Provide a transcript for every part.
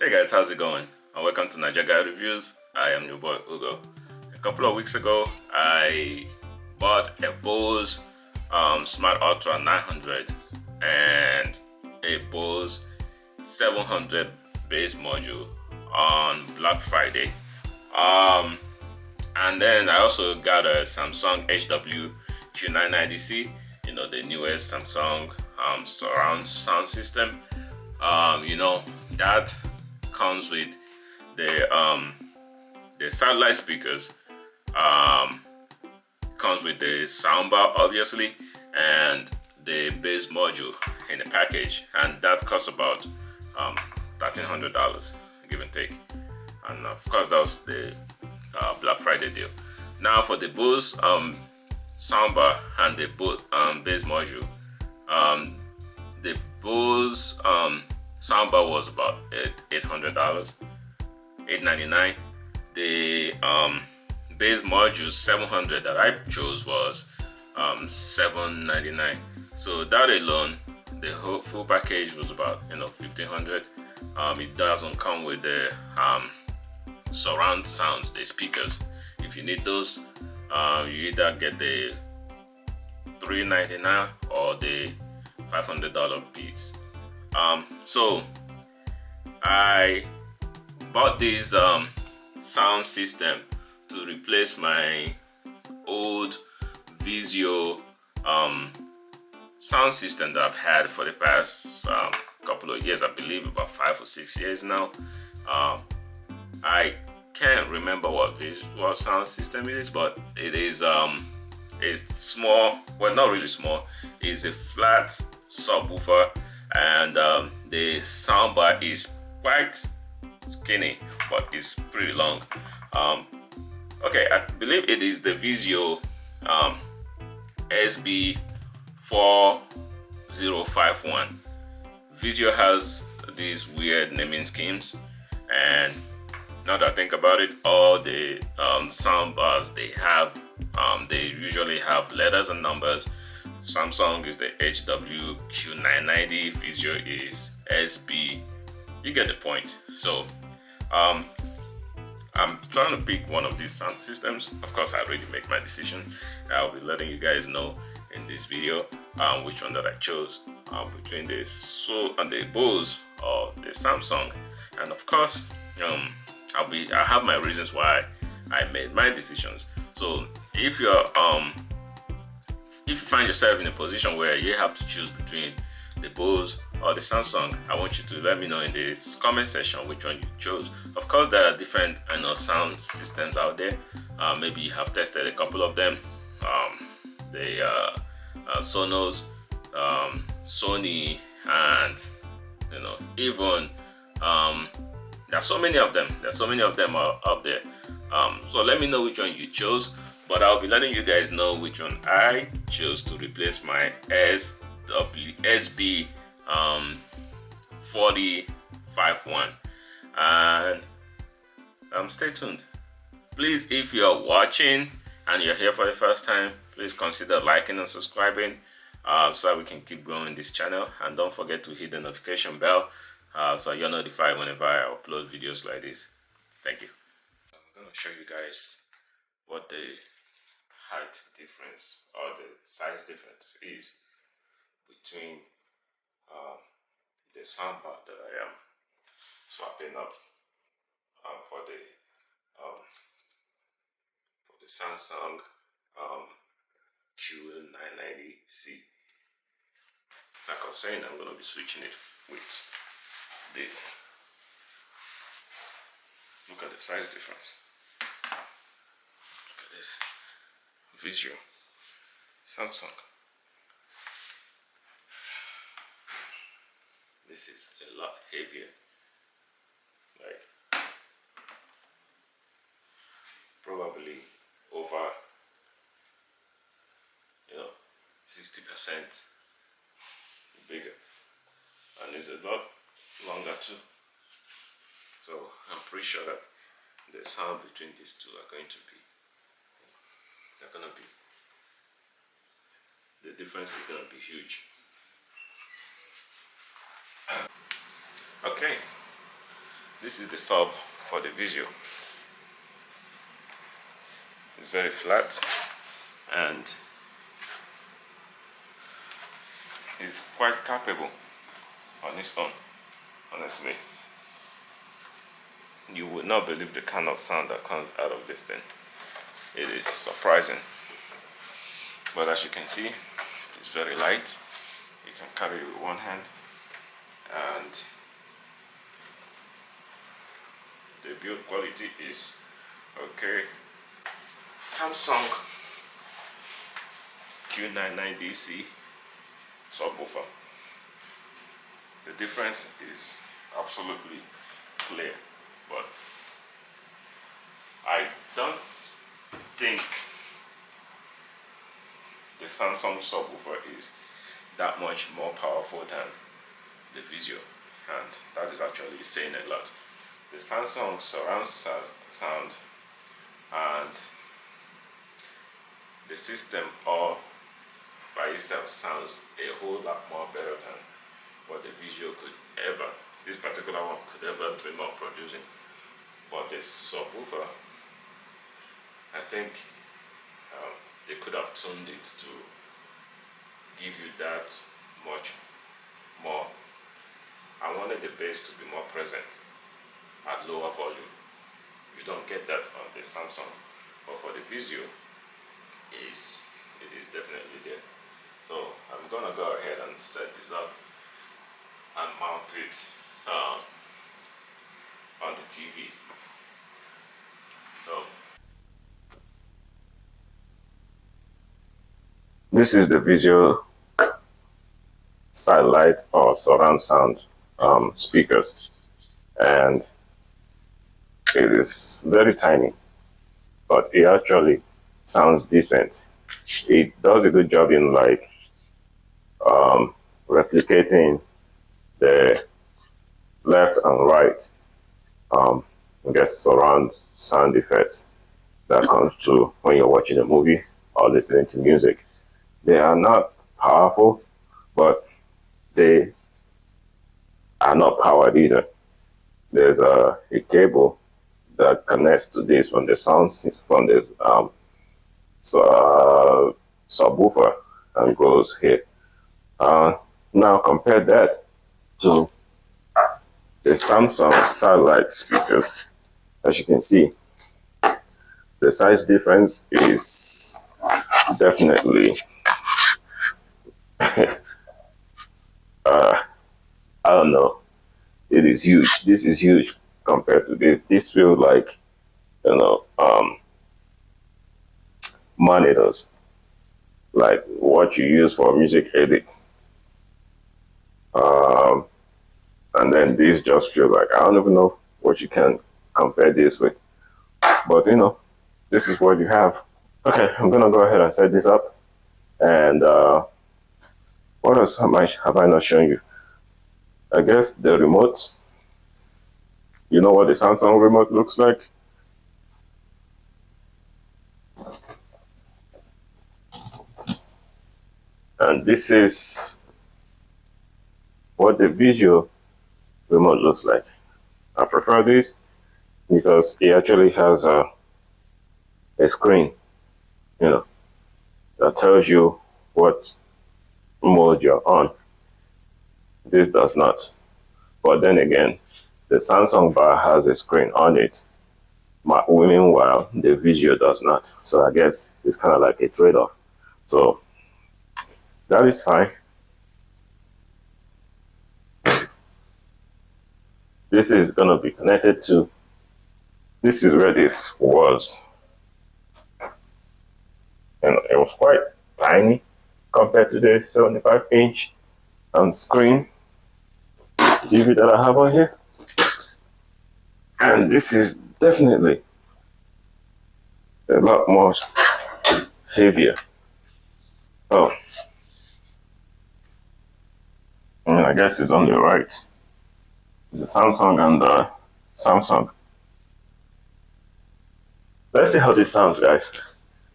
Hey guys, how's it going? And welcome to Niger Guy Reviews. I am your boy Ugo. A couple of weeks ago, I bought a Bose Smart Ultra 900 and a Bose 700 bass module on Black Friday. And then I also got a Samsung HW Q990C, the newest Samsung surround sound system. That comes with the satellite speakers, comes with the soundbar obviously, and the bass module in the package, and that costs about $1,300 give and take. And of course that was the Black Friday deal. Now for the Bose soundbar and the bass module, the Bose soundbar was about $800, $899. The bass module 700 that I chose was $799. So that alone, the whole full package was about $1,500. It doesn't come with the surround sounds, the speakers. If you need those, you either get the $399 or the $500 piece. So I bought this sound system to replace my old Vizio sound system that I've had for the past couple of years. I believe about 5 or 6 years now. I can't remember what sound system it is, but it is it's small. Well, not really small. It's a flat subwoofer, and the soundbar is quite skinny, but it's pretty long. Okay, I believe it is the Vizio SB4051. Vizio has these weird naming schemes, and now that I think about it, all the soundbars they have, they usually have letters and numbers. Samsung is the HW Q990, Vizio is SB. You get the point. So I'm trying to pick one of these sound systems. Of course, I already make my decision. I'll be letting you guys know in this video which one that I chose between the Bose or the Samsung. And of course, I have my reasons why I made my decisions. So if you find yourself in a position where you have to choose between the Bose or the Samsung, I want you to let me know in the comment section which one you chose. Of course, there are different sound systems out there. Maybe you have tested a couple of them. The Sonos, Sony, and even there are so many of them. Out there. So let me know which one you chose. But I'll be letting you guys know which one I chose to replace my SB 4051. And stay tuned. Please, if you're watching and you're here for the first time, please consider liking and subscribing so that we can keep growing this channel. And don't forget to hit the notification bell so you're notified whenever I upload videos like this. Thank you. I'm going to show you guys what the height difference or the size difference is between the soundbar that I am swapping up for the Samsung Q990C. Like I was saying, I'm going to be switching it with this. Look at the size difference. Look at this. Vizio, Samsung. This is a lot heavier. Like probably over 60% bigger, and it's a lot longer too. So I'm pretty sure that the sound between these two are going to be, the difference is going to be huge. Okay, This is the sub for the Visual. It's very flat and is quite capable on its own, honestly. You would not believe the kind of sound that comes out of this thing. It is surprising. But as you can see, it's very light. You can carry it with one hand, and the build quality is okay. Samsung Q990C subwoofer. The difference is absolutely clear, but I don't think the Samsung subwoofer is that much more powerful than the Visual, and that is actually saying a lot. The Samsung surround sound and the system all by itself sounds a whole lot more better than what the Visual could ever, this particular one could ever dream of producing. But the subwoofer, I think they could have tuned it to give you that much more. I wanted the bass to be more present at lower volume. You don't get that on the Samsung, but for the Visual, it is definitely there. So I'm gonna go ahead and set this up and mount it on the TV. So this is the Visual satellite or surround sound speakers, and it is very tiny, but it actually sounds decent. It does a good job in like replicating the left and right I guess surround sound effects that comes to when you're watching a movie or listening to music. They are not powerful, but they are not powered either. There's a cable that connects to this from the from the subwoofer and goes here. Now compare that to the Samsung satellite speakers. As you can see, the size difference is definitely I don't know. It is huge. This is huge compared to this. This feels like, you know, monitors, like what you use for music edit. And then this just feel like, I don't even know what you can compare this with. But you know, this is what you have. Okay, I'm gonna go ahead and set this up. And what else have I not shown you? I guess the remote. You know what the Samsung remote looks like? And this is what the Visual remote looks like. I prefer this because it actually has a screen, you know, that tells you what mode you're on. This does not. But then again, the Samsung bar has a screen on it. Meanwhile, the Visual does not. So I guess it's kind of like a trade-off. So that is fine. This is going to be connected to, this is where this was. And it was quite tiny compared to the 75-inch screen TV that I have on here. And this is definitely a lot more heavier. Oh, I guess it's only right. It's a Samsung and Samsung. Let's see how this sounds, guys.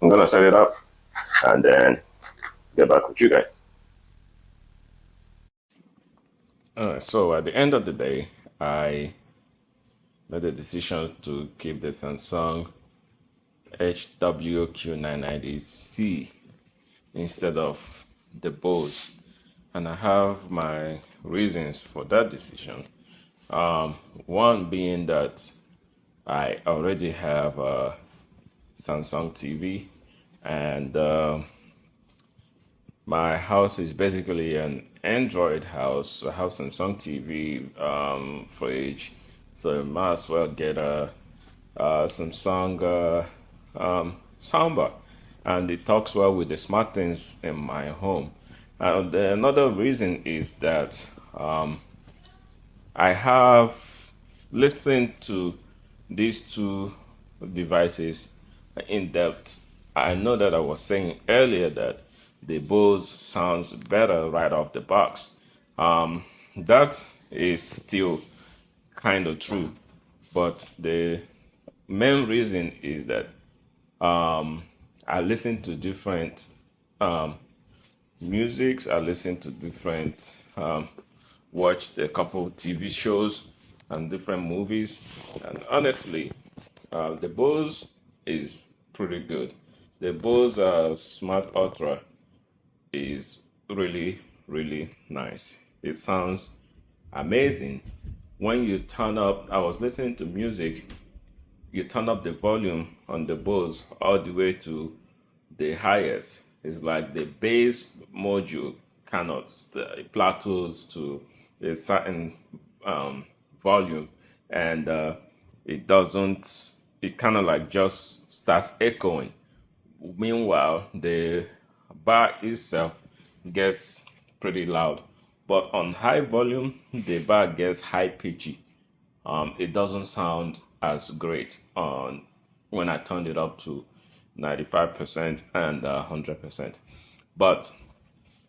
I'm gonna set it up and then get back with you guys. Alright, so at the end of the day, I made the decision to keep the Samsung HWQ990C instead of the Bose. And I have my reasons for that decision. One being that I already have a Samsung TV, and my house is basically an Android house. I have Samsung TV, fridge, so I might as well get a Samsung soundbar, and it talks well with the smart things in my home. And another reason is that I have listened to these two devices in depth. I know that I was saying earlier that the Bose sounds better right off the box. That is still kind of true, but the main reason is that I listen to different musics. I listen to different, watched a couple TV shows and different movies, and honestly, the Bose is pretty good. The Bose Smart Ultra is really, really nice. It sounds amazing. When you turn up, I was listening to music, you turn up the volume on the Bose all the way to the highest. It's like the bass module cannot plateaus to a certain volume, and it doesn't. It kind of like just starts echoing. Meanwhile, the bar itself gets pretty loud, but on high volume, the bar gets high pitchy. It doesn't sound as great on when I turned it up to 95% and 100%. But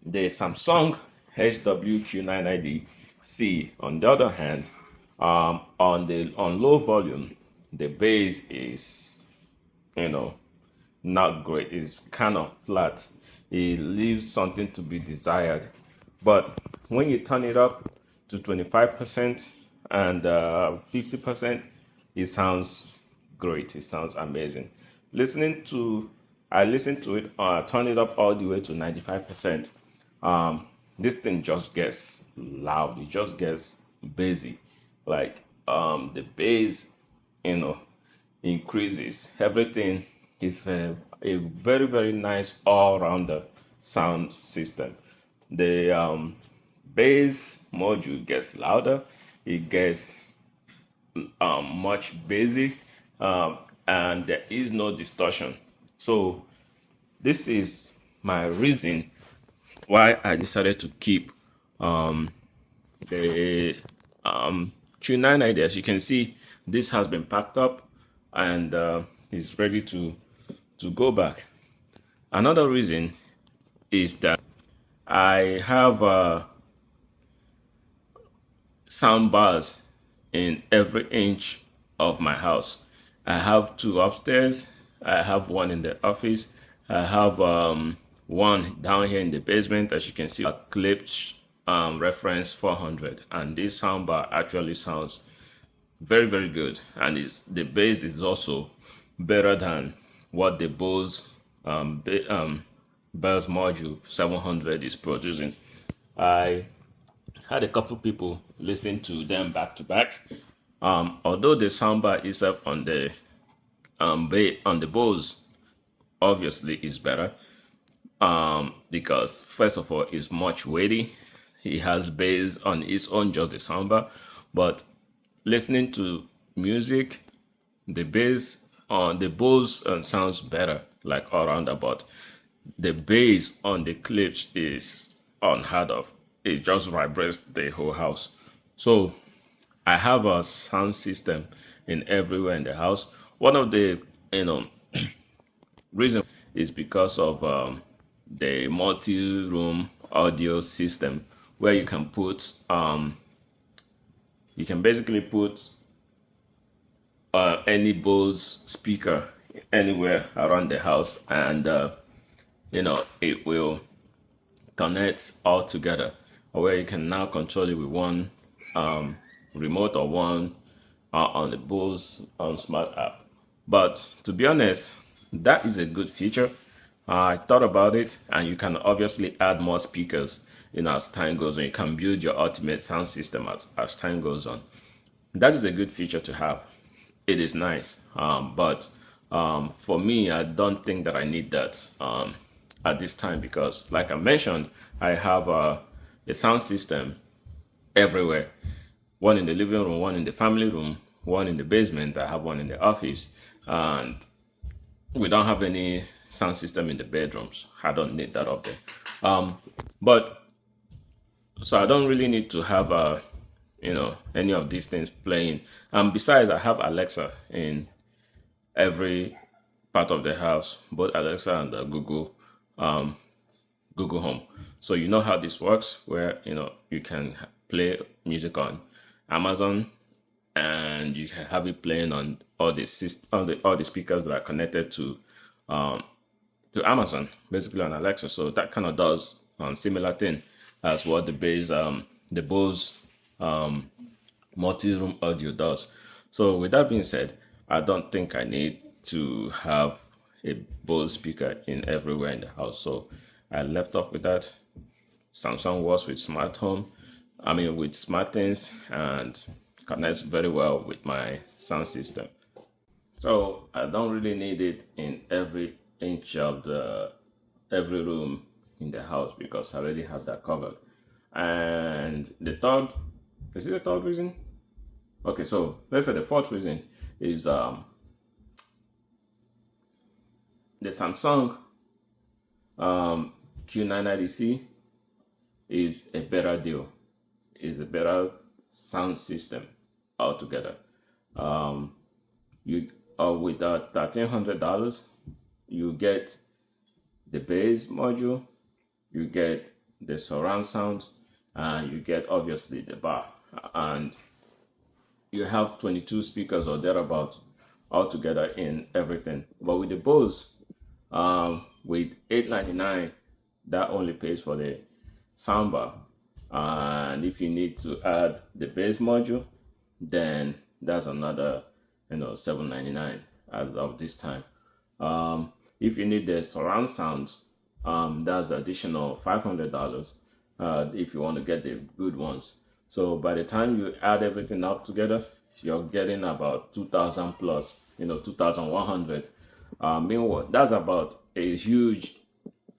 the Samsung HWQ990C, on the other hand, on low volume, the bass is, you know, not great. It's kind of flat. It leaves something to be desired. But when you turn it up to 25% and 50%, it sounds great. It sounds amazing. Listening to, I listened to it, turn it up all the way to 95%. This thing just gets loud. It just gets bassy. Like the bass, you know, increases. Everything is a very, very nice all-rounder sound system. The bass module gets louder. It gets much bassy, and there is no distortion. So this is my reason why I decided to keep the Q990. As you can see, this has been packed up and is ready to go back. Another reason is that I have sound bars in every inch of my house. I have two upstairs. I have one in the office. I have one down here in the basement. As you can see, a clipped reference 400, and this soundbar actually sounds very, very good, and the bass is also better than what the Bose bass module 700 is producing. I had a couple people listen to them back to back. Although the soundbar itself on the on the Bose obviously is better, because first of all it's much weighty. It has bass on its own, just the soundbar, but listening to music, the bass on the Bose sounds better, like all around about. The bass on the clips is unheard of. It just vibrates the whole house. So I have a sound system in everywhere in the house. One of the reason is because of the multi-room audio system, where you can put you can basically put any Bose speaker anywhere around the house, and it will connect all together, or where you can now control it with one remote or one on the Bose smart app. But to be honest, that is a good feature. I thought about it, and you can obviously add more speakers as time goes on. You can build your ultimate sound system as time goes on. That is a good feature to have. It is nice, but for me, I don't think that I need that at this time because, like I mentioned, I have a sound system everywhere. One in the living room, one in the family room, one in the basement. I have one in the office, and we don't have any sound system in the bedrooms. I don't need that up there. But so I don't really need to have any of these things playing. And besides, I have Alexa in every part of the house, both Alexa and Google Home. So you know how this works, where you can play music on Amazon, and you can have it playing on all the speakers that are connected to Amazon, basically on Alexa. So that kind of does similar thing as what the Bose multi-room audio does. So with that being said, I don't think I need to have a Bose speaker in everywhere in the house. So I left off with that. Samsung works with smart home, with smart things, and connects very well with my sound system. So I don't really need it in every inch of every room in the house because I already have that covered. And the third, is it the third reason? Okay, so let's say the fourth reason is the Samsung Q990C is a better deal, is a better sound system altogether. You with that $1,300, you get the bass module, you get the surround sound, and you get obviously the bar, and you have 22 speakers or thereabout altogether in everything. But with the Bose, with $899, that only pays for the soundbar, and if you need to add the bass module, then that's another $799 as of this time. If you need the surround sound, that's additional $500 if you want to get the good ones. So by the time you add everything up together, you're getting about 2,000 plus, 2,100. Meanwhile, that's about a huge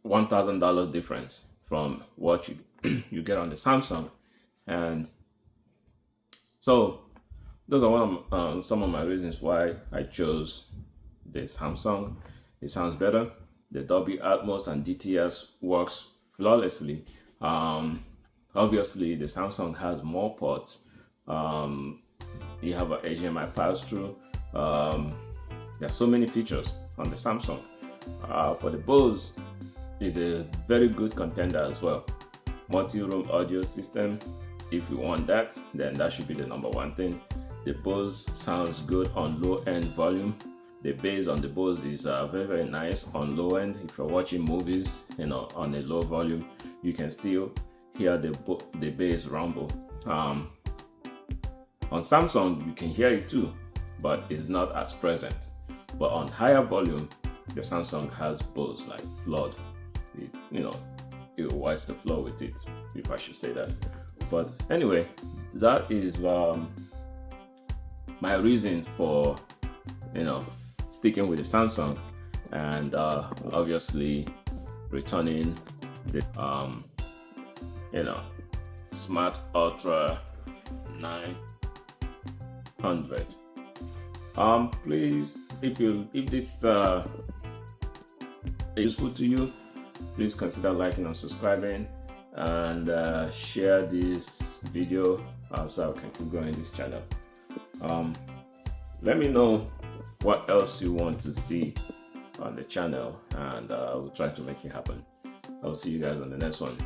$1,000 difference from what you get on the Samsung. And so those are some of my reasons why I chose the Samsung. It sounds better. The Dolby Atmos and DTS works flawlessly. Obviously, the Samsung has more ports. You have an HDMI pass-through. There are so many features on the Samsung. For the Bose, is a very good contender as well. Multi-room audio system. If you want that, then that should be the number one thing. The Bose sounds good on low-end volume. The bass on the Bose is very, very nice on low end. If you're watching movies, on a low volume, you can still hear the bass rumble. On Samsung, you can hear it too, but it's not as present. But on higher volume, the Samsung has Bose like flood. It wipes the floor with it, if I should say that. But anyway, that is my reason for sticking with the Samsung, and obviously returning the Smart Ultra 900. Please, if this is useful to you, please consider liking and subscribing, and share this video so I can keep growing this channel. Let me know what else you want to see on the channel, and I will try to make it happen. I will see you guys on the next one.